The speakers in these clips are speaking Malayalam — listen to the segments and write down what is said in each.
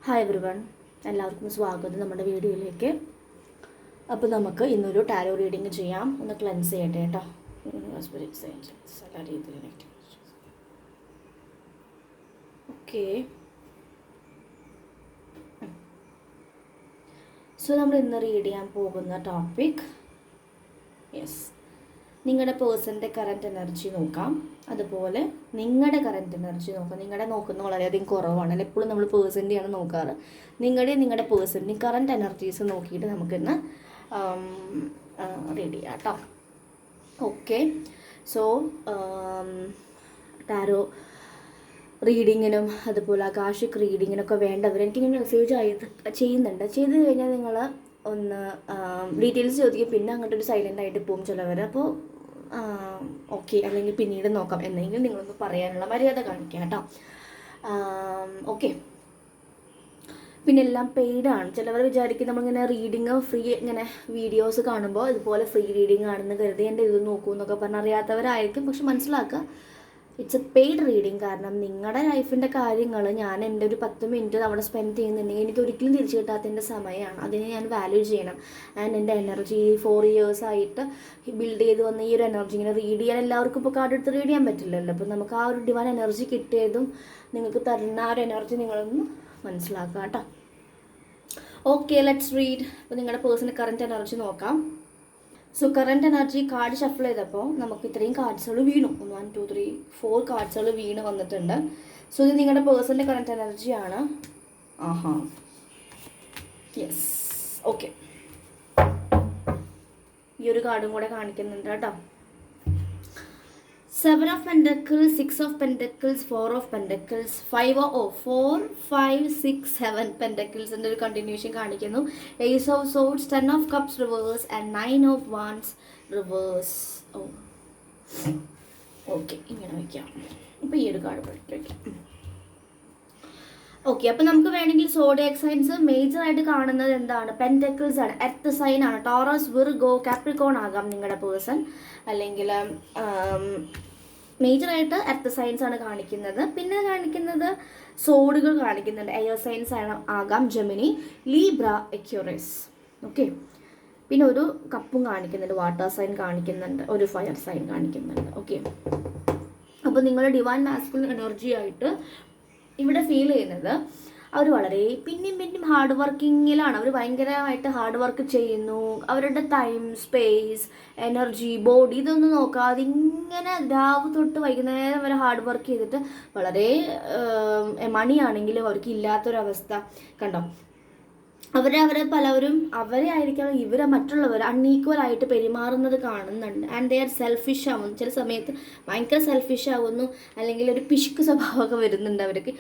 ഹായ് എവരിവൺ, എല്ലാവർക്കും സ്വാഗതം നമ്മുടെ വീഡിയോയിലേക്ക്. അപ്പോൾ നമുക്ക് ഇന്നൊരു ടാരോ റീഡിങ് ചെയ്യാം. ഒന്ന് ക്ലെൻസ് ചെയ്യട്ടെ കേട്ടോ. എല്ലാ രീതിയിലും ഓക്കെ. സോ നമ്മൾ ഇന്ന് റീഡ് ചെയ്യാൻ പോകുന്ന ടോപ്പിക് നിങ്ങളുടെ പേഴ്സൻ്റെ കറൻറ്റ് എനർജി നോക്കാം. അതുപോലെ നിങ്ങളുടെ കറൻറ്റ് എനർജി നോക്കാം. നിങ്ങളുടെ നോക്കുന്ന വളരെയധികം കുറവാണ്. എപ്പോഴും നമ്മൾ പേഴ്സൻ്റെയാണ് നോക്കാറ്. നിങ്ങളുടെ പേഴ്സൻ്റെയും കറൻറ്റ് എനർജീസ് നോക്കിയിട്ട് നമുക്കിന്ന് റീഡ് ചെയ്യാം കേട്ടോ. ഓക്കെ. സോ ടാരോ റീഡിങ്ങിനും അതുപോലെ ആകാശിക് റീഡിങ്ങിനൊക്കെ വേണ്ടവർ എനിക്കിങ്ങനെ മെസ്സേജ് ചെയ്യുന്നുണ്ട്. ചെയ്ത് കഴിഞ്ഞാൽ നിങ്ങൾ ഒന്ന് ഡീറ്റെയിൽസ് ചോദിക്കും, പിന്നെ അങ്ങോട്ടൊരു സൈലൻ്റ് ആയിട്ട് പോകും ചിലവർ. അപ്പോൾ ഓക്കെ, അല്ലെങ്കിൽ പിന്നീട് നോക്കാം എന്നെങ്കിലും നിങ്ങളൊന്ന് പറയാനുള്ള മര്യാദ കാണിക്കാം കേട്ടോ. ഓക്കെ. പിന്നെ എല്ലാം പെയ്ഡാണ്. ചിലവർ വിചാരിക്കും നമ്മളിങ്ങനെ റീഡിങ് ഫ്രീ ഇങ്ങനെ വീഡിയോസ് കാണുമ്പോൾ ഇതുപോലെ ഫ്രീ റീഡിങ് ആണെന്ന് കരുതി എൻ്റെ ഇത് നോക്കൂ എന്നൊക്കെ പറഞ്ഞാൽ അറിയാത്തവരായിരിക്കും. പക്ഷെ മനസ്സിലാക്കുക, ഇറ്റ്സ് എ പെയ്ഡ് റീഡിങ്. കാരണം നിങ്ങളുടെ ലൈഫിൻ്റെ കാര്യങ്ങൾ ഞാൻ എൻ്റെ ഒരു 10 മിനിറ്റ് അവിടെ സ്പെൻഡ് ചെയ്യുന്നുണ്ടെങ്കിൽ എനിക്ക് ഒരിക്കലും തിരിച്ചു കിട്ടാത്തതിൻ്റെ സമയമാണ്. അതിനെ ഞാൻ വാല്യൂ ചെയ്യണം. ആൻഡ് എൻ്റെ എനർജി 4 years ആയിട്ട് ബിൽഡ് ചെയ്ത് വന്ന ഈ ഒരു എനർജി ഇങ്ങനെ റീഡ് ചെയ്യാൻ എല്ലാവർക്കും ഇപ്പോൾ കാർഡ് എടുത്ത് റീഡ് ചെയ്യാൻ പറ്റില്ലല്ലോ. അപ്പോൾ നമുക്ക് ആ ഒരു ഡിവൈൻ എനർജി കിട്ടിയതും നിങ്ങൾക്ക് തരുന്ന ആ ഒരു എനർജി നിങ്ങളൊന്ന് മനസ്സിലാക്കുക കേട്ടോ. Okay, let's read. അപ്പോൾ നിങ്ങളുടെ പേഴ്സണൽ കറൻറ്റ് എനർജി നോക്കാം. So current energy card shuffle ചെയ്തപ്പോൾ നമുക്ക് ഇത്രയും കാർഡ്സുകൾ വീണു. 1 2 3 4 കാർഡ്സുകൾ വീണ് വന്നിട്ടുണ്ട്. സോ ഇത് നിങ്ങളുടെ പേഴ്സണിൻ്റെ കറൻറ്റ് എനർജിയാണ്. Yes, okay. ഈ ഒരു കാർഡും കൂടെ കാണിക്കുന്നുണ്ട് കേട്ടോ. 7 of Pentacles, 6 of Pentacles, 4 of Pentacles, 4 5 6 7 Pentacles എൻ്റെ ഒരു കണ്ടിന്യൂഷൻ കാണിക്കുന്നു. Ace of Swords, 10 of Cups reverse and 9 of Wands reverse. Okay, ഇങ്ങനെ വയ്ക്കാം. ഇപ്പോൾ ഈ ഒരു കാർഡ് വയ്ക്കാം. ഓക്കെ, അപ്പോൾ നമുക്ക് വേണമെങ്കിൽ സോഡിയാക് സൈൻസ് മേജറായിട്ട് കാണുന്നത് എന്താണ്? പെൻറ്റക്കിൾസ് ആണ്. എർത്ത് സൈൻ ആണ്. ടോറസ്, വിർഗോ, കാപ്രിക്കോൺ ആകാം നിങ്ങളുടെ പേഴ്സൺ. അല്ലെങ്കിൽ മേജറായിട്ട് എർത്ത് സൈൻസ് ആണ് കാണിക്കുന്നത്. പിന്നെ കാണിക്കുന്നത് സോഡുകൾ കാണിക്കുന്നുണ്ട്. എയർ സൈൻസ് ആകാം. Gemini, Libra, Aquarius. ഓക്കെ. പിന്നെ ഒരു കപ്പും കാണിക്കുന്നുണ്ട്. വാട്ടർ സൈൻ കാണിക്കുന്നുണ്ട്. ഒരു ഫയർ സൈൻ കാണിക്കുന്നുണ്ട്. ഓക്കെ. അപ്പോൾ നിങ്ങൾ ഡിവൈൻ മാസ്കുലിൻ എനർജി ആയിട്ട് ഇവിടെ ഫീൽ ചെയ്യുന്നത് അവർ വളരെ പിന്നെയും ഹാർഡ് വർക്കിങ്ങിലാണ്. അവർ ഭയങ്കരമായിട്ട് ഹാർഡ് വർക്ക് ചെയ്യുന്നു. അവരുടെ ടൈം, സ്പേസ്, എനർജി, ബോഡി ഇതൊന്നും നോക്കാതെ ഇങ്ങനെ രാവ് തൊട്ട് വൈകുന്നേരം വരെ ഹാർഡ് വർക്ക് ചെയ്തിട്ട് വളരെ മണിയാണെങ്കിലും അവർക്ക് ഇല്ലാത്തൊരവസ്ഥ കണ്ടോ. പലവരും അവരെ ആയിരിക്കണം ഇവരെ മറ്റുള്ളവർ അൺഈക്വലായിട്ട് പെരുമാറുന്നത് കാണുന്നുണ്ട്. ആൻഡ് ദേ ആർ സെൽഫിഷ് ആവുന്നു. ചില സമയത്ത് ഭയങ്കര സെൽഫിഷ് ആവുന്നു. അല്ലെങ്കിൽ ഒരു പിശുക്ക് സ്വഭാവമൊക്കെ വരുന്നുണ്ട് അവർക്ക്.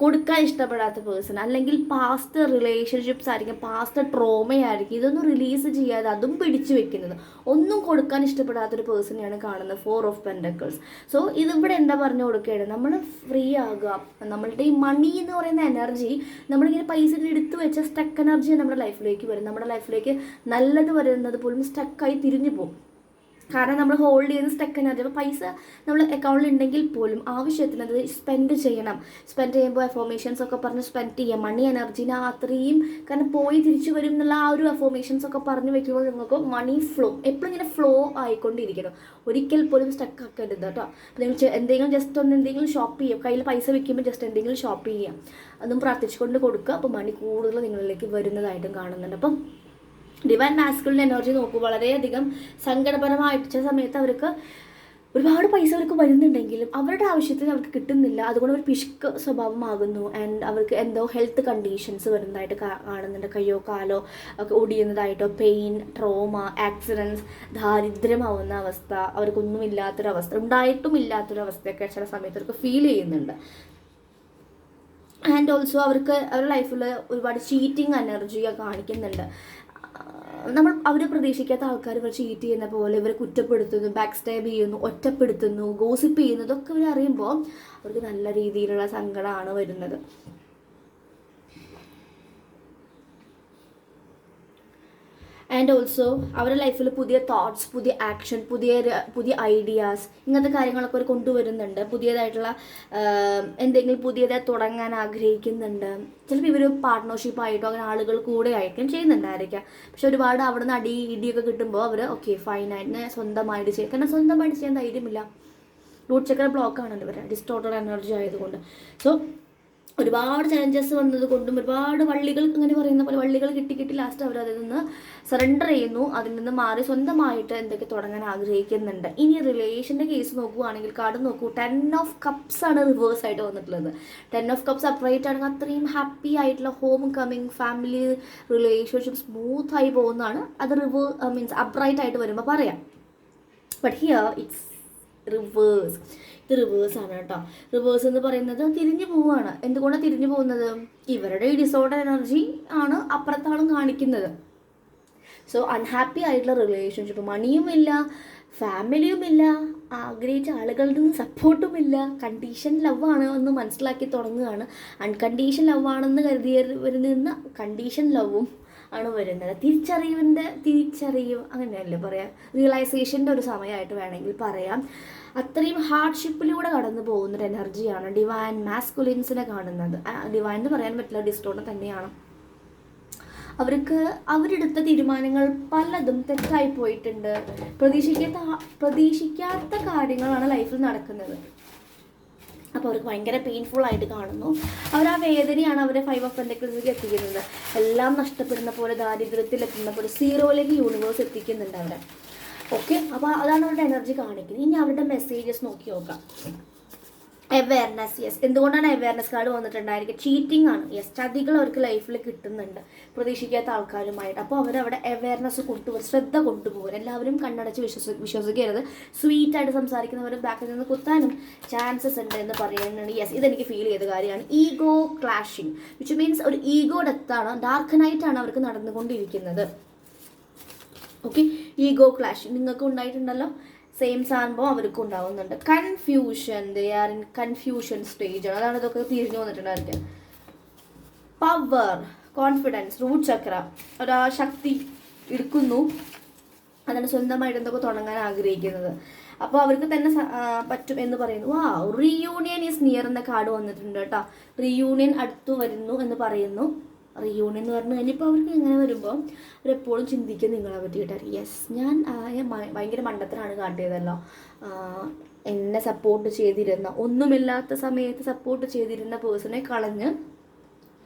കൊടുക്കാൻ ഇഷ്ടപ്പെടാത്ത പേഴ്സൺ, അല്ലെങ്കിൽ പാസ്റ്റ് റിലേഷൻഷിപ്സ് ആയിരിക്കും, പാസ്റ്റ് ട്രോമയായിരിക്കും. ഇതൊന്നും റിലീസ് ചെയ്യാതെ അതും പിടിച്ചു വെക്കുന്നത്. ഒന്നും കൊടുക്കാൻ ഇഷ്ടപ്പെടാത്തൊരു പേഴ്സണെയാണ് കാണുന്നത്. 4 of Pentacles. സോ ഇതിവിടെ എന്താ പറഞ്ഞു കൊടുക്കുകയാണ്? നമ്മൾ ഫ്രീ ആകുക. നമ്മളുടെ ഈ മണി എന്ന് പറയുന്ന എനർജി നമ്മളിങ്ങനെ പൈസ എടുത്തു വെച്ച സ്റ്റക്ക് എനർജി നമ്മുടെ ലൈഫിലേക്ക് വരും. നമ്മുടെ ലൈഫിലേക്ക് നല്ലത് വരുന്നത് പോലും സ്റ്റക്കായി തിരിഞ്ഞു പോകും. കാരണം നമ്മൾ ഹോൾഡ് ചെയ്യുന്ന സ്റ്റക്ക് എനർജി. അപ്പോൾ പൈസ നമ്മൾ അക്കൗണ്ടിൽ ഉണ്ടെങ്കിൽ പോലും ആവശ്യത്തിന് അത് സ്പെൻഡ് ചെയ്യണം. സ്പെൻഡ് ചെയ്യുമ്പോൾ അഫോർമേഷൻസ് ഒക്കെ പറഞ്ഞ് സ്പെൻഡ് ചെയ്യാം. മണി എനർജീനെ അത്രയും കാരണം പോയി തിരിച്ചു വരും എന്നുള്ള ആ ഒരു അഫോർമേഷൻസ് ഒക്കെ പറഞ്ഞ് വെക്കുമ്പോൾ നിങ്ങൾക്ക് മണി ഫ്ലോ എപ്പോഴും ഇങ്ങനെ ഫ്ലോ ആയിക്കൊണ്ടിരിക്കണം. ഒരിക്കൽ പോലും സ്റ്റക്ക് ആക്കരുത് കേട്ടോ. അപ്പോൾ നിങ്ങൾ എന്തെങ്കിലും ജസ്റ്റ് ഒന്ന് എന്തെങ്കിലും ഷോപ്പ് ചെയ്യാം. കയ്യിൽ പൈസ വെക്കുമ്പോൾ ജസ്റ്റ് എന്തെങ്കിലും ഷോപ്പ് ചെയ്യാം. അതും പ്രാർത്ഥിച്ചുകൊണ്ട് കൊടുക്കുക. അപ്പോൾ മണി കൂടുതൽ നിങ്ങളിലേക്ക് വരുന്നതായിട്ടും കാണുന്നുണ്ട്. അപ്പം ഡിവൈൻ മാസ്കുലിൻ എനർജി നോക്കൂ. വളരെയധികം സങ്കടപരമായിട്ട് ചില സമയത്ത് അവർക്ക് ഒരുപാട് പൈസ അവർക്ക് വരുന്നുണ്ടെങ്കിലും അവരുടെ ആവശ്യത്തിന് അവർക്ക് കിട്ടുന്നില്ല. അതുകൊണ്ട് ഒരു പിശുക്ക് സ്വഭാവമാകുന്നു. ആൻഡ് അവർക്ക് എന്തോ ഹെൽത്ത് കണ്ടീഷൻസ് വരുന്നതായിട്ട് കാണുന്നുണ്ട്. കയ്യോ കാലോ ഒക്കെ ഒടിയുന്നതായിട്ടോ, പെയിൻ, ട്രോമ, ആക്സിഡൻസ്, ദാരിദ്ര്യമാവുന്ന അവസ്ഥ, അവർക്കൊന്നും ഇല്ലാത്തൊരവസ്ഥ, ഉണ്ടായിട്ടും ഇല്ലാത്തൊരവസ്ഥയൊക്കെ ചില സമയത്ത് അവർക്ക് ഫീൽ ചെയ്യുന്നുണ്ട്. ആൻഡ് ഓൾസോ അവർക്ക് അവരുടെ ലൈഫിൽ ഒരുപാട് ചീറ്റിംഗ് എനർജിയൊക്കെ കാണിക്കുന്നുണ്ട്. അവർ പ്രതീക്ഷിക്കാത്ത ആൾക്കാർ ഇവർ ചീറ്റ് ചെയ്യുന്ന പോലെ ഇവരെ കുറ്റപ്പെടുത്തുന്നു, ബാക്ക് സ്റ്റാബ് ചെയ്യുന്നു, ഒറ്റപ്പെടുത്തുന്നു, ഗോസിപ്പ് ചെയ്യുന്നു. ഇതൊക്കെ ഇവർ അറിയുമ്പോൾ അവർക്ക് നല്ല രീതിയിലുള്ള സങ്കടമാണ് വരുന്നത്. ആൻഡ് ഓൾസോ അവരുടെ ലൈഫിൽ പുതിയ തോട്ട്സ്, പുതിയ ആക്ഷൻ, പുതിയ ഐഡിയാസ്, ഇങ്ങനത്തെ കാര്യങ്ങളൊക്കെ അവർ കൊണ്ടുവരുന്നുണ്ട്. പുതിയതായിട്ടുള്ള എന്തെങ്കിലും പുതിയതായി തുടങ്ങാൻ ആഗ്രഹിക്കുന്നുണ്ട്. ചിലപ്പോൾ ഇവർ പാർട്ട്ണർഷിപ്പായിട്ടോ അങ്ങനെ ആളുകൾ കൂടെ ആയിരിക്കും ചെയ്യുന്നുണ്ടായിരിക്കാം. പക്ഷെ ഒരുപാട് അവിടെ നിന്ന് ഇടിയൊക്കെ കിട്ടുമ്പോൾ അവർ ഓക്കെ ഫൈനായിട്ട് സ്വന്തമായിട്ട് ചെയ്യും. കാരണം സ്വന്തമായിട്ട് ചെയ്യാൻ ധൈര്യമില്ല. റൂട്ട് ചക്ര ബ്ലോക്ക് ആണല്ലോ ഇവർ, ഡിസ്റ്റോർട്ടഡ് എനർജി ആയതുകൊണ്ട്. സോ ഒരുപാട് ചലഞ്ചസ് വന്നത് കൊണ്ടും ഒരുപാട് വള്ളികൾ, അങ്ങനെ പറയുന്ന പോലെ വള്ളികൾ കിട്ടി ലാസ്റ്റ് അവർ അതിൽ നിന്ന് സറണ്ടർ ചെയ്യുന്നു. അതിൽ നിന്ന് മാറി സ്വന്തമായിട്ട് എന്തൊക്കെ തുടങ്ങാൻ ആഗ്രഹിക്കുന്നുണ്ട്. ഇനി റിലേഷൻ്റെ കേസ് നോക്കുകയാണെങ്കിൽ കാർഡ് നോക്കൂ, 10 ഓഫ് കപ്സ് ആണ് റിവേഴ്സ് ആയിട്ട് വന്നിട്ടുള്ളത്. 10 ഓഫ് കപ്സ് അപ്രൈറ്റ് ആണെങ്കിൽ അത്രയും ഹാപ്പി ആയിട്ടുള്ള home coming family relationship smooth ആയി പോകുന്നതാണ്. അത് മീൻസ് അപ്രൈറ്റ് ആയിട്ട് വരുമ്പോൾ പറയാം. But here it's reverse. ഇത് റിവേഴ്സ് ആണ് കേട്ടോ. റിവേഴ്സ് എന്ന് പറയുന്നത് തിരിഞ്ഞു പോവുകയാണ്. എന്തുകൊണ്ടാണ് തിരിഞ്ഞു പോകുന്നത്? ഇവരുടെ ഈ ഡിസോർഡർ എനർജി ആണ് അപ്പുറത്താളും കാണിക്കുന്നത്. സോ അൺഹാപ്പി ആയിട്ടുള്ള റിലേഷൻഷിപ്പ്, മണിയുമില്ല, ഫാമിലിയുമില്ല, ആഗ്രഹിച്ച ആളുകളുടെ സപ്പോർട്ടുമില്ല, കണ്ടീഷൻ ലവ് ആണ് എന്ന് മനസ്സിലാക്കി തുടങ്ങുകയാണ്. അൺകണ്ടീഷൻ ലവ് ആണെന്ന് കരുതിയവരിൽ നിന്ന് കണ്ടീഷൻ ലവും ആണ് വരുന്നത്. തിരിച്ചറിവ് അങ്ങനെയല്ലേ പറയാം, റിയലൈസേഷൻ്റെ ഒരു സമയമായിട്ട് വേണമെങ്കിൽ പറയാം. അത്രയും ഹാർഡ്ഷിപ്പിലൂടെ കടന്നു പോകുന്നൊരു എനർജിയാണ് ഡിവൈൻ മാസ്കുലിൻസിനെ കാണുന്നത്. ഡിവൈൻ എന്ന് പറയാൻ പറ്റില്ല, ഡിസ്റ്റോർട്ടർ തന്നെയാണ്. അവർക്ക് അവരെടുത്ത തീരുമാനങ്ങൾ പലതും തെറ്റായി പോയിട്ടുണ്ട്. പ്രതീക്ഷിക്കാത്ത കാര്യങ്ങളാണ് ലൈഫിൽ നടക്കുന്നത്. അപ്പോൾ അവർക്ക് ഭയങ്കര പെയിൻഫുൾ ആയിട്ട് കാണുന്നു. അവർ ആ വേദനയാണ് അവരെ 5 ഓഫ് പെന്റക്കിൾസിലേക്ക് എത്തിക്കുന്നത്. എല്ലാം നഷ്ടപ്പെടുന്ന പോലെ, ദാരിദ്ര്യത്തിലെത്തുന്ന പോലെ, സീറോയിലേക്ക് യൂണിവേഴ്സ് എത്തിക്കുന്നുണ്ട് അവരെ. ഓക്കെ, അപ്പോൾ അതാണ് അവരുടെ എനർജി കാണിക്കുന്നത്. ഇനി അവരുടെ മെസ്സേജസ് നോക്കി നോക്കാം. Awareness, yes. എന്തുകൊണ്ടാണ് അവയർനെസ് കാർഡ് വന്നിട്ടുണ്ടായിരിക്കും? ചീറ്റിംഗ് ആണ്. യെസ്, ചതികൾ അവർക്ക് ലൈഫിൽ കിട്ടുന്നുണ്ട് പ്രതീക്ഷിക്കാത്ത ആൾക്കാരുമായിട്ട്. അപ്പോൾ അവരവിടെ അവയർനെസ് കൊണ്ടുപോകും, ശ്രദ്ധ കൊണ്ടുപോകും. എല്ലാവരും കണ്ണടച്ച് വിശ്വസിക്കരുത്. സ്വീറ്റായിട്ട് സംസാരിക്കുന്നവർ ബാക്കിൽ നിന്ന് കുത്താനും ചാൻസസ് ഉണ്ട് എന്ന് പറയുന്നുണ്ട്. യെസ്, ഇതെനിക്ക് ഫീൽ ചെയ്ത കാര്യമാണ്. ഈഗോ ക്ലാഷിങ്, വിച്ച് മീൻസ് ഒരു ഈഗോ ഡെത്താണ്, ഡാർക്ക് നൈറ്റാണ് അവർക്ക് നടന്നുകൊണ്ടിരിക്കുന്നത്. ഓക്കെ, ഈഗോ ക്ലാഷ് നിങ്ങൾക്ക് ഉണ്ടായിട്ടുണ്ടല്ലോ, സെയിം സംഭവം അവർക്കും ഉണ്ടാവുന്നുണ്ട്. Confusion, they are in confusion stage ആണ്. അതാണ് ഇതൊക്കെ തിരിഞ്ഞു വന്നിട്ടുണ്ടായിരിക്കും. പവർ, കോൺഫിഡൻസ്, റൂട്ട് ചക്ര, ഒരാ ശക്തി എടുക്കുന്നു, അതാണ് സ്വന്തമായിട്ട് എന്തൊക്കെ തുടങ്ങാൻ ആഗ്രഹിക്കുന്നത്. അപ്പോൾ അവർക്ക് തന്നെ പറ്റും എന്ന് പറയുന്നു. റീയൂണിയൻ ഈസ് നിയർ എന്ന കാർഡ് വന്നിട്ടുണ്ട് കേട്ടോ. റീയൂണിയൻ അടുത്തു വരുന്നു എന്ന് പറയുന്നു. റീയൂണിയൻ എന്ന് പറഞ്ഞു കഴിഞ്ഞപ്പോൾ അവർക്ക് ഇങ്ങനെ വരുമ്പോൾ അവരെപ്പോഴും ചിന്തിക്കും നിങ്ങളെ പറ്റിയിട്ടാണ്. യെസ്, ഞാൻ ഭയങ്കര മണ്ടത്തരാണ് കാട്ടിയതല്ലോ. എന്നെ സപ്പോർട്ട് ചെയ്തിരുന്ന, ഒന്നുമില്ലാത്ത സമയത്ത് സപ്പോർട്ട് ചെയ്തിരുന്ന പേഴ്സണെ കളഞ്ഞ്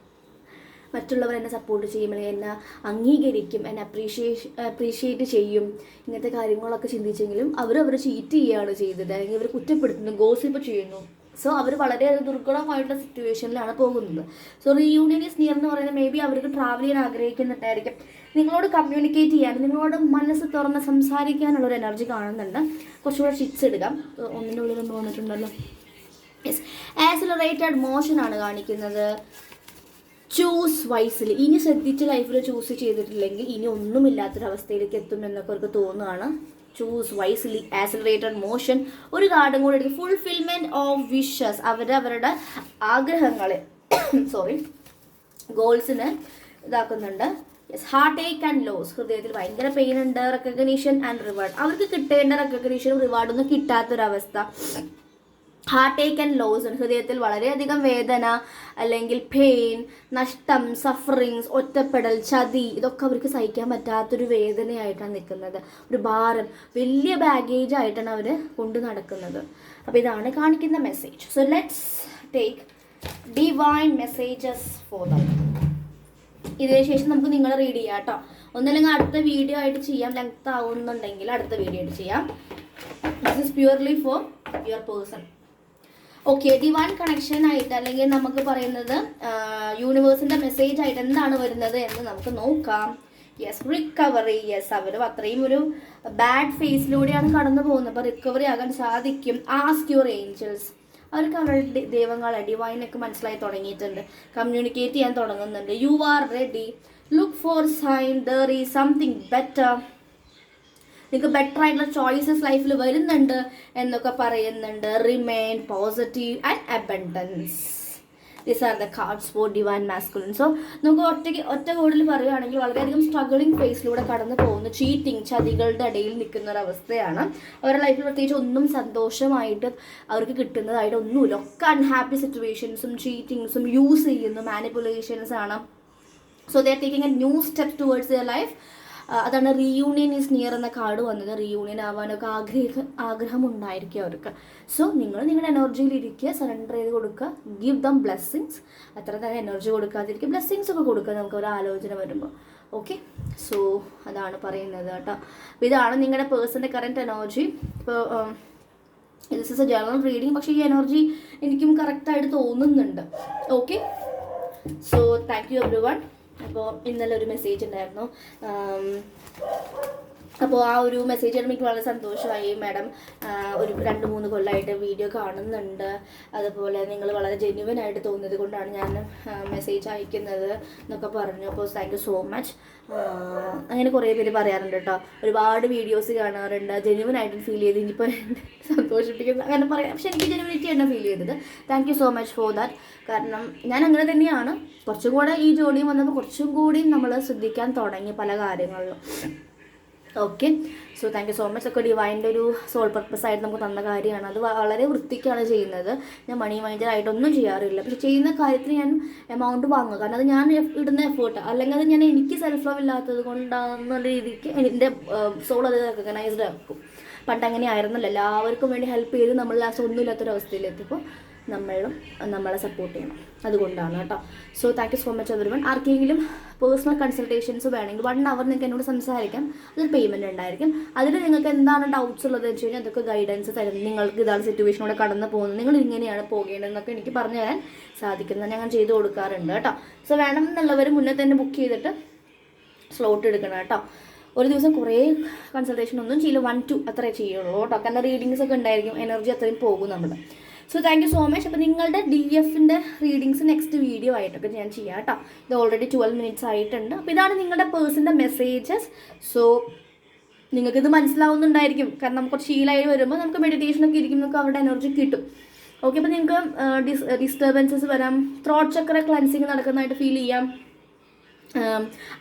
മറ്റുള്ളവർ എന്നെ സപ്പോർട്ട് ചെയ്യും, അല്ലെങ്കിൽ എന്നെ അംഗീകരിക്കും, എന്നെ അപ്രീഷിയേറ്റ് ചെയ്യും, ഇങ്ങനത്തെ കാര്യങ്ങളൊക്കെ ചിന്തിച്ചെങ്കിലും അവർ ചീറ്റ് ചെയ്യുകയാണ് ചെയ്തത്, അല്ലെങ്കിൽ അവർ കുറ്റപ്പെടുത്തുന്നു, ഗോസിപ്പ് ചെയ്യുന്നു. സോ അവർ വളരെ ദുർഘടമായിട്ടുള്ള സിറ്റുവേഷനിലാണ് പോകുന്നത്. സോ റീയൂണിയൻ ഈസ് നിയർ എന്ന് പറയുന്നത് മേ ബി അവർക്ക് ട്രാവൽ ചെയ്യാൻ ആഗ്രഹിക്കുന്നുണ്ടായിരിക്കും, നിങ്ങളോട് കമ്മ്യൂണിക്കേറ്റ് ചെയ്യാൻ, നിങ്ങളോട് മനസ്സ് തുറന്ന് സംസാരിക്കാനുള്ളൊരു എനർജി കാണുന്നുണ്ട്. കുറച്ചുകൂടെ ഷിറ്റ്സ് എടുക്കാം. ഒന്നിൻ്റെ ഉള്ളിൽ നമ്മൾ വന്നിട്ടുണ്ടല്ലോ. യെസ്, ആക്സിലറേറ്റഡ് മോഷനാണ് കാണിക്കുന്നത്. Choose wisely. ഇനി ശ്രദ്ധിച്ച് ലൈഫിൽ ചൂസ് ചെയ്തിട്ടില്ലെങ്കിൽ ഇനി ഒന്നുമില്ലാത്തൊരവസ്ഥയിലേക്ക് എത്തും എന്നൊക്കെ അവർക്ക് തോന്നുകയാണ്. Choose wisely, accelerated motion. ഒരു കാർഡും കൂടെ എടുക്കും, ഫുൾഫിൽമെൻറ്റ് ഓഫ് വിഷസ്. അവരവരുടെ ആഗ്രഹങ്ങളെ ഗോൾസിന് ഇതാക്കുന്നുണ്ട്. Yes, heartache and loss. ഹൃദയത്തിൽ ഭയങ്കര പെയിൻ ഉണ്ട്. Recognition and reward. അവർക്ക് കിട്ടേണ്ട റെക്കഗ്നീഷനും റിവാർഡൊന്നും കിട്ടാത്തൊരവസ്ഥ. ഹാർട്ട് ഏക്ക് ആൻഡ് ലോസ് ഉണ്ട്. ഹൃദയത്തിൽ വളരെയധികം വേദന, അല്ലെങ്കിൽ പെയിൻ, നഷ്ടം, സഫറിങ്സ്, ഒറ്റപ്പെടൽ, ചതി, ഇതൊക്കെ അവർക്ക് സഹിക്കാൻ പറ്റാത്തൊരു വേദനയായിട്ടാണ് നിൽക്കുന്നത്. ഒരു ഭാരം, വലിയ ബാഗേജ് ആയിട്ടാണ് അവർ കൊണ്ടു നടക്കുന്നത്. അപ്പോൾ ഇതാണ് കാണിക്കുന്ന message. So let's take divine messages for them. ഇതിന് ശേഷം നമുക്ക് നിങ്ങളെ റീഡ് ചെയ്യാം കേട്ടോ. ഒന്നല്ലെങ്കിൽ അടുത്ത വീഡിയോ ആയിട്ട് ചെയ്യാം, ലെങ്ത് ആവുന്നുണ്ടെങ്കിൽ അടുത്ത വീഡിയോ ആയിട്ട് ചെയ്യാം. This is purely for your person. Okay, divine connection ആയിട്ട്, അല്ലെങ്കിൽ നമുക്ക് പറയുന്നത് യൂണിവേഴ്സിൻ്റെ മെസ്സേജ് ആയിട്ട് എന്താണ് വരുന്നത് എന്ന് നമുക്ക് നോക്കാം. Yes, recovery. യെസ്, അവർ അത്രയും ഒരു ബാഡ് ഫേസിലൂടെയാണ് കടന്നു പോകുന്നത്. അപ്പോൾ റിക്കവറി ആകാൻ സാധിക്കും. Ask your angels. അവർക്ക് അവരുടെ ദൈവങ്ങളെ, ഡിവൈനൊക്കെ മനസ്സിലായി തുടങ്ങിയിട്ടുണ്ട്, കമ്മ്യൂണിക്കേറ്റ് ചെയ്യാൻ തുടങ്ങുന്നുണ്ട്. You are ready, look for sign, there is something better. നിങ്ങൾക്ക് ബെറ്റർ ആയിട്ടുള്ള ചോയ്സസ് ലൈഫിൽ വരുന്നുണ്ട് എന്നൊക്കെ പറയുന്നുണ്ട്. Remain positive and abundance. These are the cards for divine masculine. So നമുക്ക് ഒറ്റ കോഡിൽ പറയുകയാണെങ്കിൽ വളരെയധികം സ്ട്രഗിളിങ് ഫേസിലൂടെ കടന്നു പോകുന്ന ചീറ്റിംഗ് ചതികളുടെ ഇടയിൽ നിൽക്കുന്ന ഒരു അവസ്ഥയാണ്. അവരുടെ ലൈഫിൽ പ്രത്യേകിച്ച് ഒന്നും സന്തോഷമായിട്ട് അവർക്ക് കിട്ടുന്നതായിട്ട് ഒന്നുമില്ല. ഒക്കെ അൺഹാപ്പി സിറ്റുവേഷൻസും ചീറ്റിങ്സും യൂസ് ചെയ്യുന്നു, മാനിപ്പുലേഷൻസ് ആണ്. So they are taking a new step towards their life. അതാണ് റീയൂണിയൻ ഈസ് നിയർ എന്ന കാർഡ് വന്നത്. റീയൂണിയൻ ആവാനൊക്കെ ആഗ്രഹം ഉണ്ടായിരിക്കും അവർക്ക്. സോ നിങ്ങൾ നിങ്ങളുടെ എനർജിയിൽ ഇരിക്കുക, സറണ്ടർ ചെയ്ത് കൊടുക്കുക, ഗിവ് ദം ബ്ലെസ്സിങ്സ്. അത്ര തന്നെ എനർജി കൊടുക്കാതിരിക്കുക, ബ്ലെസ്സിങ്സ് ഒക്കെ കൊടുക്കുക നമുക്ക് ഒരു ആലോചന വരുമ്പോൾ. ഓക്കെ, സോ അതാണ് പറയുന്നത് കേട്ടോ. അപ്പോൾ ഇതാണ് നിങ്ങളുടെ പേഴ്സൻ്റെ കറൻറ്റ് എനർജി. ഇപ്പോൾ this is A general reading, പക്ഷേ ഈ എനർജി എനിക്കും കറക്റ്റായിട്ട് തോന്നുന്നുണ്ട്. Okay, so thank you every one. അപ്പോൾ ഇന്നലെ ഒരു മെസ്സേജ് ഉണ്ടായിരുന്നു. അപ്പോൾ ആ ഒരു മെസ്സേജ് എനിക്ക് വളരെ സന്തോഷമായി. മാഡം ഒരു 2-3 കൊല്ലമായിട്ട് വീഡിയോ കാണുന്നുണ്ട്, അതുപോലെ നിങ്ങൾ വളരെ ജെന്യുവൻ ആയിട്ട് തോന്നിയത് കൊണ്ടാണ് ഞാൻ മെസ്സേജ് അയക്കുന്നത് എന്നൊക്കെ പറഞ്ഞു. അപ്പോൾ താങ്ക് യു സോ മച്ച്. അങ്ങനെ കുറേ പേര് പറയാറുണ്ട് കേട്ടോ, ഒരുപാട് വീഡിയോസ് കാണാറുണ്ട്, ജെന്യുവൻ ആയിട്ട് ഫീൽ ചെയ്ത് ഇനിയിപ്പോൾ സന്തോഷിപ്പിക്കുന്നത് അങ്ങനെ പറയാം. പക്ഷേ എനിക്ക് ജെന്യുവനിറ്റിയാണ് ഫീൽ ചെയ്തത്. Thank you so much for that. കാരണം ഞാൻ അങ്ങനെ തന്നെയാണ്. കുറച്ചും കൂടെ ഈ ജോലി വന്നപ്പോൾ കുറച്ചും കൂടി നമ്മൾ ശ്രദ്ധിക്കാൻ തുടങ്ങി പല കാര്യങ്ങളിലും. Okay, so thank you so much. ഒക്കെ ഡിവൈൻ്റെ ഒരു സോൾ പർപ്പസ് ആയിട്ട് നമുക്ക് തന്ന കാര്യമാണ്. അത് വളരെ വൃത്തിക്കാണ് ചെയ്യുന്നത്. ഞാൻ മണി മൈൻഡറായിട്ടൊന്നും ചെയ്യാറില്ല, പക്ഷെ ചെയ്യുന്ന കാര്യത്തിന് ഞാൻ എമൗണ്ട് വാങ്ങുക. കാരണം അത് ഞാൻ ഇടുന്ന എഫേർട്ട്, അല്ലെങ്കിൽ അത് ഞാൻ എനിക്ക് സെൽഫ് ലവ് ഇല്ലാത്തത് കൊണ്ടാണെന്നുള്ള രീതിക്ക് എൻ്റെ സോൾ അത് റെക്കഗ്നൈസ്ഡ് ആക്കും. പണ്ട് അങ്ങനെ ആയിരുന്നല്ലോ, എല്ലാവർക്കും വേണ്ടി ഹെൽപ്പ് ചെയ്ത് നമ്മൾ ലാസ്റ്റ് ഒന്നുമില്ലാത്തൊരവസ്ഥയിലെത്തിയപ്പോൾ നമ്മളെ സപ്പോർട്ട് ചെയ്യണം. അതുകൊണ്ടാണ് കേട്ടോ. So thank you so much everyone. ആർക്കെങ്കിലും പേഴ്സണൽ കൺസൾട്ടേഷൻസ് വേണമെങ്കിൽ 1 hour നിങ്ങൾക്ക് എന്നോട് സംസാരിക്കാം. അതൊരു പേയ്മെൻറ്റ് ഉണ്ടായിരിക്കും. അതിൽ നിങ്ങൾക്ക് എന്താണ് ഡൗട്ട്സ് ഉള്ളതെന്ന് വെച്ച് കഴിഞ്ഞാൽ അതൊക്കെ ഗൈഡൻസ് തരും. നിങ്ങൾക്ക് ഇതാണ് സിറ്റുവേഷനോടെ കടന്നു പോകുന്നത്, നിങ്ങൾ ഇങ്ങനെയാണ് പോകേണ്ടതെന്നൊക്കെ എനിക്ക് പറഞ്ഞു തരാൻ സാധിക്കുന്നത് ഞാൻ ചെയ്ത് കൊടുക്കാറുണ്ട് കേട്ടോ. സോ വേണമെന്നുള്ളവർ മുന്നേ തന്നെ ബുക്ക് ചെയ്തിട്ട് സ്ലോട്ട് എടുക്കണം കേട്ടോ. ഒരു ദിവസം കുറേ കൺസൾട്ടേഷൻ ഒന്നും ചെയ്യില്ല, 1-2 അത്രേ ചെയ്യുള്ളൂ കേട്ടോ. കാരണം റീഡിങ്സ് ഒക്കെ ഉണ്ടായിരിക്കും, എനർജി അത്രയും പോകും നമ്മുടെ. So thank you so much. അപ്പോൾ നിങ്ങളുടെ DFൻ്റെ റീഡിങ്സ് നെക്സ്റ്റ് വീഡിയോ ആയിട്ടൊക്കെ ഞാൻ ചെയ്യാം കേട്ടോ. ഇത് ഓൾറെഡി 12 minutes ആയിട്ടുണ്ട്. അപ്പോൾ ഇതാണ് നിങ്ങളുടെ പേഴ്സൻ്റെ മെസ്സേജസ്. സോ നിങ്ങൾക്കിത് മനസ്സിലാവുന്നുണ്ടായിരിക്കും, കാരണം നമുക്ക് കുറച്ച് ശീലമായി വരുമ്പോൾ നമുക്ക് മെഡിറ്റേഷനൊക്കെ ഇരിക്കും, നമുക്ക് അവരുടെ എനർജി കിട്ടും. ഓക്കെ, അപ്പോൾ നിങ്ങൾക്ക് ഡിസ്റ്റർബൻസസ് വരാം, ത്രോട്ട് ചക്ര ക്ലൻസിങ് നടക്കുന്നതായിട്ട് ഫീൽ ചെയ്യാം.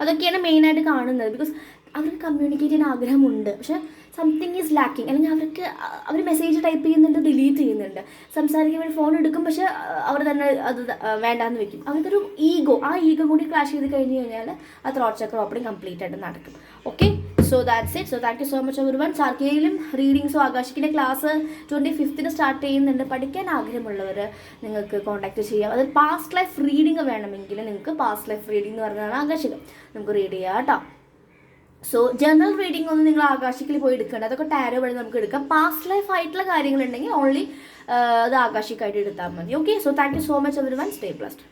അതൊക്കെയാണ് മെയിനായിട്ട് കാണുന്നത്. ബിക്കോസ് അവർക്ക് കമ്മ്യൂണിക്കേറ്റ് ചെയ്യാൻ ആഗ്രഹമുണ്ട്, പക്ഷെ സംതിങ് ഈസ് ലാക്കിങ്. അല്ലെങ്കിൽ അവർ മെസ്സേജ് ടൈപ്പ് ചെയ്യുന്നുണ്ട്, ഡിലീറ്റ് ചെയ്യുന്നുണ്ട്, സംസാരിക്കാൻ വേണ്ടി ഫോൺ എടുക്കും, പക്ഷെ അവർ തന്നെ അത് വേണ്ടാന്ന് വെക്കും. അവർക്കൊരു ആ ഈഗോ കൂടി ക്ലാഷ് ചെയ്ത് കഴിഞ്ഞ് കഴിഞ്ഞാൽ ആ ത്രോട്ട് ചക്ര ഓപ്പണിങ് കംപ്ലീറ്റ് ആയിട്ട് നടക്കും. Okay, so that's it. So thank you so much everyone. ആർക്കെങ്കിലും റീഡിങ്സോ ആകാശിക്കിൻ്റെ ക്ലാസ് 25th സ്റ്റാർട്ട് ചെയ്യുന്നുണ്ട്, പഠിക്കാൻ ആഗ്രഹമുള്ളവർ നിങ്ങൾക്ക് കോൺടാക്ട് ചെയ്യാം. അത് പാസ്റ്റ് ലൈഫ് റീഡിങ് വേണമെങ്കിൽ നിങ്ങൾക്ക് പാസ്റ്റ് ലൈഫ് റീഡിംഗ് എന്ന് പറഞ്ഞാൽ ആകാശികം നമുക്ക് റീഡ് ചെയ്യാം കേട്ടോ. സോ ജനറൽ റീഡിംഗ് ഒന്നും നിങ്ങൾ ആകാശിക്കിൽ പോയി എടുക്കേണ്ട, അതൊക്കെ ടാരോ വഴി നമുക്ക് എടുക്കാം. പാസ്റ്റ് ലൈഫ് ആയിട്ടുള്ള കാര്യങ്ങളുണ്ടെങ്കിൽ ഓൺലി അത് ആകാശിക്കായിട്ട് എടുത്താൽ മതി. Okay, so thank you so much everyone. Stay blessed.